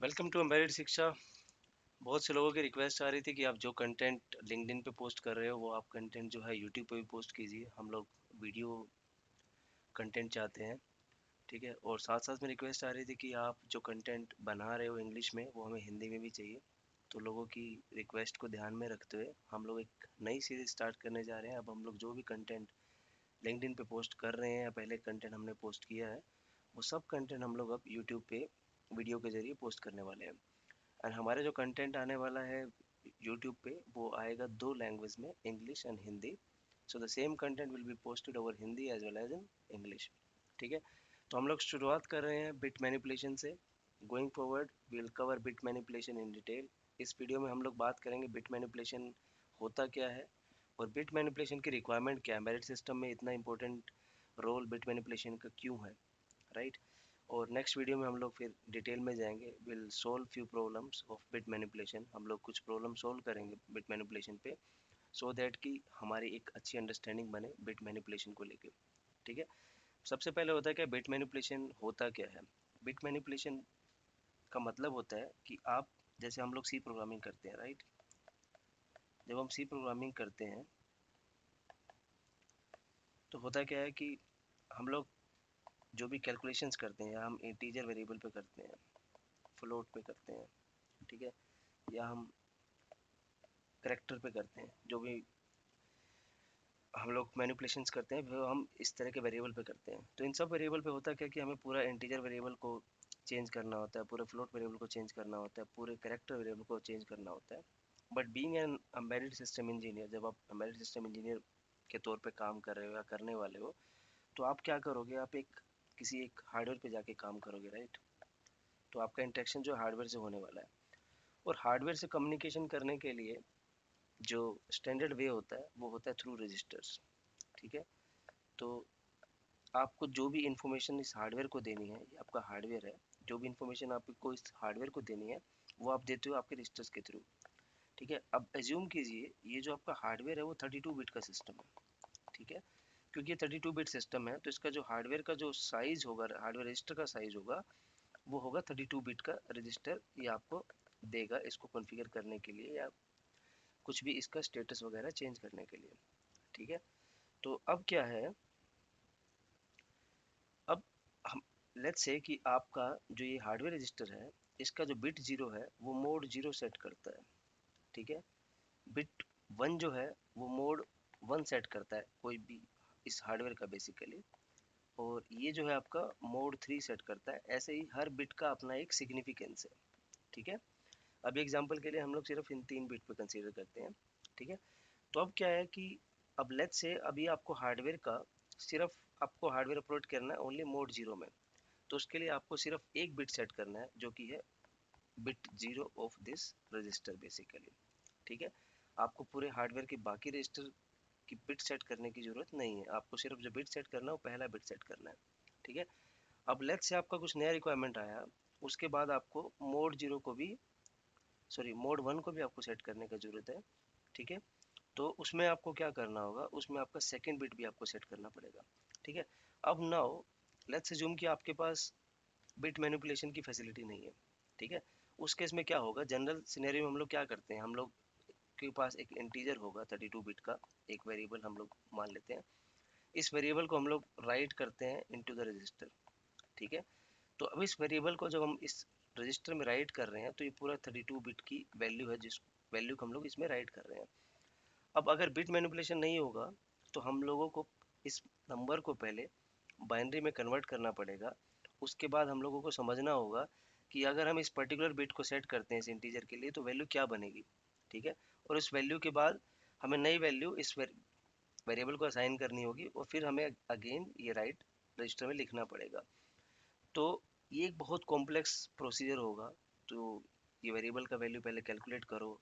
Welcome to embedded शिक्षा। बहुत से लोगों की रिक्वेस्ट आ रही थी कि आप जो कंटेंट लिंक्डइन पे पोस्ट कर रहे हो वो आप कंटेंट जो है यूट्यूब पे भी पोस्ट कीजिए। हम लोग वीडियो कंटेंट चाहते हैं, ठीक है। और साथ साथ में रिक्वेस्ट आ रही थी कि आप जो कंटेंट बना रहे हो इंग्लिश में वो हमें हिंदी में भी चाहिए। तो लोगों की रिक्वेस्ट को ध्यान में रखते हुए हम लोग एक नई सीरीज स्टार्ट करने जा रहे हैं। अब हम लोग जो भी कंटेंट लिंक्डइन पे पोस्ट कर रहे हैं या पहले कंटेंट हमने पोस्ट किया है वो सब कंटेंट हम लोग अब यूट्यूब पे वीडियो के जरिए पोस्ट करने वाले हैं। और हमारे जो कंटेंट आने वाला है यूट्यूब पे वो आएगा दो लैंग्वेज में, English and Hindi. So the same content will be posted over Hindi as well as in English, ठीक है। तो हम लोग शुरुआत कर रहे हैं बिट मैनिपुलेशन से। Going forward we will cover bit manipulation in detail. इस वीडियो में हम लोग बात करेंगे बिट मैनिपुलेशन होता क्या है और बिट मैनिपुलेशन की रिक्वायरमेंट क्या है, एम्बेडेड सिस्टम में इतना इंपॉर्टेंट रोल बिट मैनिपुलेशन का क्यों है, राइट। और नेक्स्ट वीडियो में हम लोग फिर डिटेल में जाएंगे, will solve few problems of bit manipulation. हम लोग कुछ प्रॉब्लम सोल्व करेंगे बिट मैनिपुलेशन पे, सो दैट कि हमारी एक अच्छी अंडरस्टैंडिंग बने बिट मैनिपुलेशन को लेके, ठीक है। सबसे पहले होता है क्या बिट मैनिपुलेशन होता क्या है। बिट मैनिपुलेशन का मतलब होता है कि आप, जैसे हम लोग सी प्रोग्रामिंग करते हैं, राइट। जब हम सी प्रोग्रामिंग करते हैं तो होता क्या है कि हम लोग जो भी कैलकुलेशंस करते हैं या हम इंटीजर वेरिएबल पे करते हैं, फ्लोट पे करते हैं, ठीक है, या हम करेक्टर पे करते हैं, जो भी हम लोग मैनिपुलेशंस करते हैं वो हम इस तरह के वेरिएबल पे करते हैं। तो इन सब वेरिएबल पे होता क्या कि हमें पूरा इंटीजर वेरिएबल को चेंज करना होता है, पूरे फ्लोट वेरिएबल को चेंज करना होता है, पूरे करेक्टर वेरिएबल को चेंज करना होता है। But being an embedded system engineer, जब आप एम्बेडेड सिस्टम इंजीनियर के तौर पे काम कर रहे हो या करने वाले हो तो आप क्या करोगे, आप एक किसी एक हार्डवेयर पे जाके काम करोगे, राइट। तो आपका इंटरेक्शन जो हार्डवेयर से होने वाला है और हार्डवेयर से कम्युनिकेशन करने के लिए जो स्टैंडर्ड वे होता है वो होता है थ्रू रजिस्टर्स, ठीक है। तो आपको जो भी इंफॉर्मेशन इस हार्डवेयर को देनी है, ये आपका हार्डवेयर है, जो भी इंफॉर्मेशन आपको इस हार्डवेयर को देनी है वो आप देते हो आपके रजिस्टर्स के थ्रू, ठीक है। अब एज्यूम कीजिए ये जो आपका हार्डवेयर है वो 32 बिट का सिस्टम है, ठीक है। क्योंकि ये 32 बिट सिस्टम है तो इसका जो हार्डवेयर का जो साइज होगा, हार्डवेयर रजिस्टर का साइज होगा वो होगा 32 बिट का रजिस्टर। ये आपको देगा इसको कॉन्फ़िगर करने के लिए या कुछ भी इसका स्टेटस वगैरह चेंज करने के लिए, ठीक है। तो अब क्या है, अब हम लेट्स से कि आपका जो ये हार्डवेयर रजिस्टर है इसका जो बिट जीरो है वो मोड जीरो सेट करता है, ठीक है। बिट वन जो है वो मोड वन सेट करता है कोई भी इस हार्डवेयर का बेसिकली। और ये जो है आपका मोड थ्री सेट करता है। ऐसे ही हर बिट का अपना एक सिग्निफिकेंस है, ठीक है। अब एग्जांपल के लिए हम लोग सिर्फ इन तीन बिट पे कंसीडर करते हैं, ठीक है। तो अब क्या है कि अब लेट्स से अभी आपको हार्डवेयर का सिर्फ आपको हार्डवेयर अपलोड करना है ओनली मोड जीरो में। तो उसके लिए आपको सिर्फ एक बिट सेट करना है जो कि है bit zero of this register basically, ठीक है। आपको पूरे हार्डवेयर के बाकी रजिस्टर की बिट सेट करने की जरूरत नहीं है, आपको सिर्फ जो बिट सेट करना है वो पहला बिट सेट करना है, ठीक है। अब लेट्स से आपका कुछ नया रिक्वायरमेंट आया, उसके बाद आपको मोड जीरो को भी, सॉरी मोड वन को भी आपको सेट करने की ज़रूरत है, ठीक है। तो उसमें आपको क्या करना होगा, उसमें आपका सेकंड बिट भी आपको सेट करना पड़ेगा, ठीक है। अब नाउ लेट्स अज्यूम कि आपके पास बिट मैनिपुलेशन की फैसिलिटी नहीं है, ठीक है। उस केस में क्या होगा, जनरल सिनेरियो में हम लोग क्या करते हैं, हम लोग के पास एक इंटीजर होगा 32 बिट का, एक वेरिएबल हम लोग मान लेते हैं। इस वेरिएबल को हम लोग राइट करते हैं इनटू द रजिस्टर, ठीक है। तो अब इस वेरिएबल को जब हम इस रजिस्टर में राइट कर रहे हैं तो ये पूरा 32 बिट की वैल्यू है जिस वैल्यू को हम लोग इसमें राइट कर रहे हैं। अब अगर बिट मैनिपुलेशन नहीं होगा तो हम लोगों को इस नंबर को पहले बाइनरी में कन्वर्ट करना पड़ेगा। उसके बाद हम लोगों को समझना होगा कि अगर हम इस पर्टिकुलर बिट को सेट करते हैं इस इंटीजर के लिए तो वैल्यू क्या बनेगी, ठीक है। और इस वैल्यू के बाद हमें नई वैल्यू इस वेरिएबल को असाइन करनी होगी और फिर हमें अगेन ये राइट रजिस्टर में लिखना पड़ेगा। तो ये एक बहुत कॉम्प्लेक्स प्रोसीजर होगा। तो ये वेरिएबल का वैल्यू पहले कैलकुलेट करो,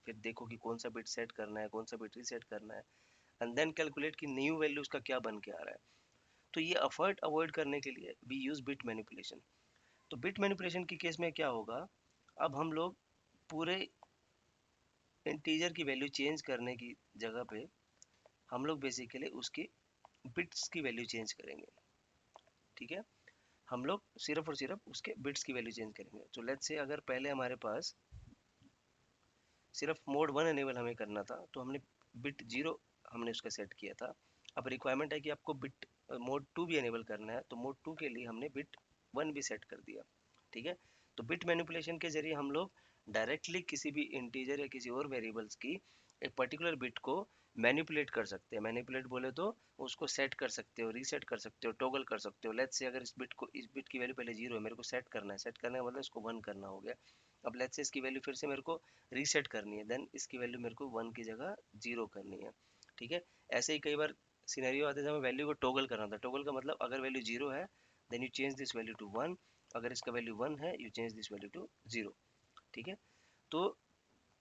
फिर देखो कि कौन सा बिट सेट करना है, कौन सा बिट रीसेट करना है, एंड देन कैलकुलेट कि न्यू वैल्यू उसका क्या बन के आ रहा है। तो ये एफर्ट अवॉइड करने के लिए वी यूज बिट मैनिपुलेशन। तो बिट मैनिपुलेशन के केस में क्या होगा, अब हम लोग पूरे इंटीजर की वैल्यू चेंज करने की जगह पे हम लोग बेसिकली उसकी बिट्स की वैल्यू चेंज करेंगे, ठीक है। हम लोग सिर्फ और सिर्फ उसके बिट्स की वैल्यू चेंज करेंगे। तो लेट्स से अगर पहले हमारे पास सिर्फ मोड 1 एनेबल हमें करना था, तो हमने बिट 0 हमने उसका सेट किया था। अब रिक्वायरमेंट है कि आपको बिट मोड 2 भी एनेबल करना है, तो मोड 2 के लिए हमने बिट 1 भी सेट कर दिया। ठीक है, तो बिट मैनिपुलेशन के जरिए हम लोग डायरेक्टली किसी भी इंटीजर या किसी और वेरिएबल्स की एक पर्टिकुलर बिट को मैनिपुलेट कर सकते हैं। मैनिपुलेट बोले तो उसको सेट कर सकते हो, रीसेट कर सकते हो, टॉगल कर सकते हो। लेट्स से अगर इस बिट की वैल्यू पहले 0 है, मेरे को सेट करना है, सेट करने का मतलब इसको 1 करना हो गया। अब लेट्स से इसकी वैल्यू फिर से मेरे को रीसेट करनी है, देन इसकी वैल्यू मेरे को 1 की जगह 0 करनी है। ठीक है, ऐसे ही कई बार सिनेरियो आते हैं जब वैल्यू को टॉगल करना था। टॉगल का मतलब अगर वैल्यू 0 है then you change this value to 1, अगर इसका वैल्यू 1 है you change this value to 0। ठीक है, तो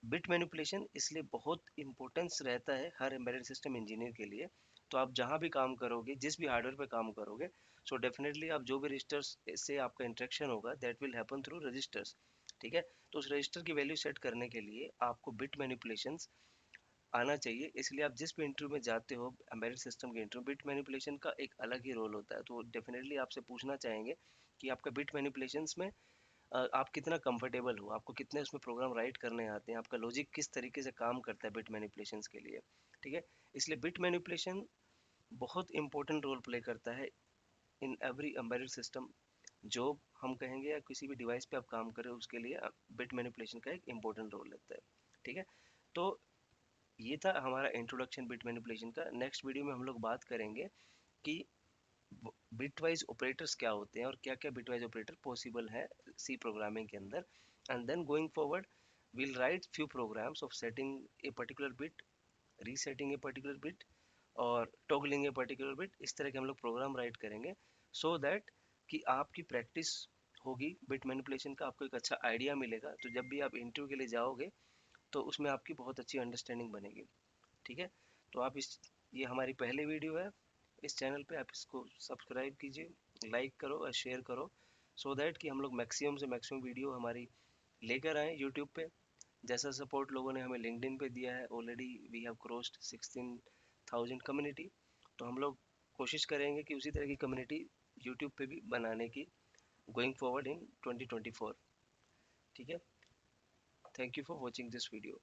बिट मैनिपुलेशन इसलिए बहुत इंपॉर्टेंस रहता है हर एम्बेडेड सिस्टम इंजीनियर के लिए। तो आप जहाँ भी काम करोगे, जिस भी हार्डवेयर पे काम करोगे, सो डेफिनेटली आप जो भी रजिस्टर्स से आपका इंटरेक्शन होगा that will happen through registers. ठीक है, तो उस रजिस्टर की वैल्यू सेट करने के लिए आपको बिट मैनिपुलेशंस आना चाहिए। इसलिए आप जिस भी इंटरव्यू में जाते हो एम्बेडेड सिस्टम के इंटरव्यू, बिट मैनिपुलेशन का एक अलग ही रोल होता है। तो डेफिनेटली आपसे पूछना चाहेंगे कि आपका बिट मैनिपुलेशंस में आप कितना कंफर्टेबल हो, आपको कितने उसमें प्रोग्राम राइट करने आते हैं, आपका लॉजिक किस तरीके से काम करता है बिट मैनिपुलेशंस के लिए। ठीक है, इसलिए बिट मैनिपुलेशन बहुत इंपॉर्टेंट रोल प्ले करता है इन एवरी एम्बेडेड सिस्टम। जो हम कहेंगे या किसी भी डिवाइस पे आप काम कर रहे हो उसके लिए बिट मैनिपुलेशन का एक इंपॉर्टेंट रोल रहता है। ठीक है, तो ये था हमारा इंट्रोडक्शन बिट मैनिपुलेशन का। नेक्स्ट वीडियो में हम लोग बात करेंगे कि बिटवाइज ऑपरेटर्स क्या होते हैं और क्या क्या बिटवाइज ऑपरेटर पॉसिबल है सी प्रोग्रामिंग के अंदर। And then going forward we'll write few programs of setting a particular bit, resetting a particular bit और toggling a particular bit। इस तरह के हम लोग प्रोग्राम राइट करेंगे so that कि आपकी प्रैक्टिस होगी बिट मैनिपुलेशन का, आपको एक अच्छा आइडिया मिलेगा। तो जब भी आप इंटरव्यू के लिए जाओगे तो उसमें आपकी बहुत अच्छी अंडरस्टैंडिंग बनेगी। ठीक है, तो आप इस ये हमारी पहली वीडियो है इस चैनल पे, आप इसको सब्सक्राइब कीजिए, लाइक करो और शेयर करो सो दैट कि हम लोग मैक्सिमम से मैक्सिमम वीडियो हमारी लेकर आएँ यूट्यूब पे। जैसा सपोर्ट लोगों ने हमें लिंक्डइन पे दिया है, already we have crossed 16,000 community. तो हम लोग कोशिश करेंगे कि उसी तरह की कम्युनिटी यूट्यूब पे भी बनाने की गोइंग फॉरवर्ड इन 2024। ठीक है, thank you for watching this video.